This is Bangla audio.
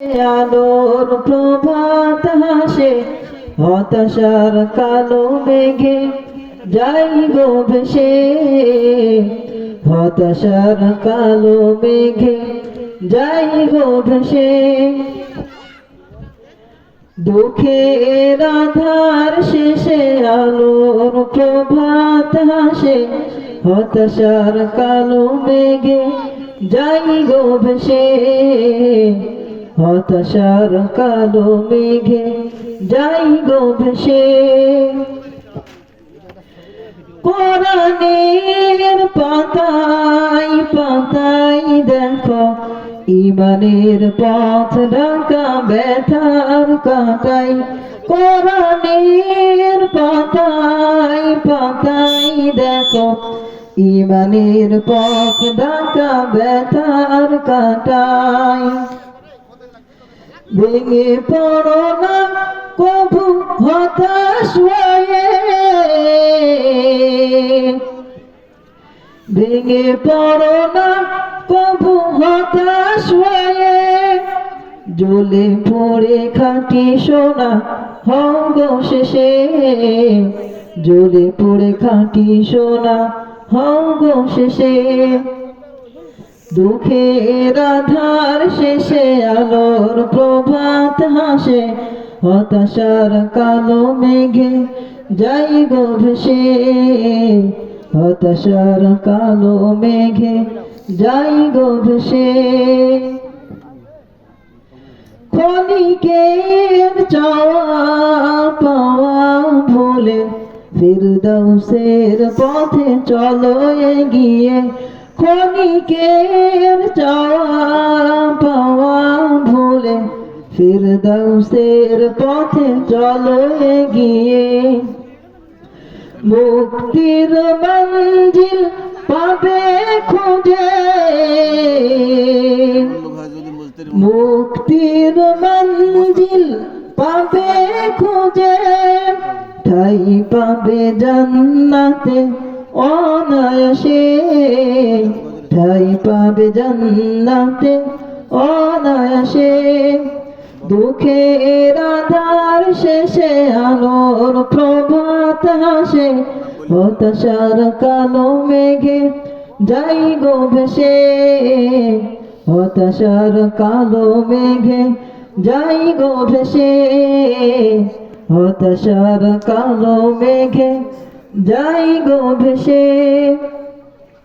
আলোর প্রভাত হাসে, হতাশার কালো মেঘে যাই গো ভেসে। হতাশার কালো মেঘে যাই গো ভেসে। দুঃখের আধার শেষে আলোর প্রভাত হাসে, হতাশার কালো মেঘে যাই গো ভেসে। হতাশার কালো মেঘে যাই গো ভেসে। কোরআনের পাতায় পাতায় দেখো ইমানের পথ ঢাকা ব্যথার কাটাই। কোরআনের পাতায় পাতায় দেখো ইমানের পথ ঢাকা ব্যথার কাটাই। ভেঙে পড়ো না কবু হতাশ হয়ে, ভেঙে পড়ো না কবু হতাশ হয়ে। জ্বলে পড়ে খাঁটি সোনা হও গো শেষে। জ্বলে পড়ে খাঁটি সোনা হও গো শেষে। দুঃখের আধার শেষে আলোর প্রভাত হাসে, হতাশার কালো মেঘে যাই গো ভেসে। হতাশার কালো মেঘে যাই গো ভেসে। ক্ষণিকের চাওয়া পাওয়া ভুলে ফিরদাউসের পথে চলো এগিয়ে। ক্ষণিকের চাওয়া পাওয়া ভুলে ফিরদাউসের পথে চলো এগিয়ে। মুক্তির মঞ্জিল পাবে খুঁজে, মুক্তির মঞ্জিল পাবে খুঁজে। ঠাই পাবে জান্নাতে অনায়াসে, ঠাই পাবে জান্নাতে অনায়াসে। দুঃখের আধার শেষে আলোর প্রভাত হাসে, হতাশার কালো মেঘে যাই গো ভেসে। হতাশার কালো মেঘে যাই গো ভেসে। হতাশার কালো মেঘে যাই গো ভেসে।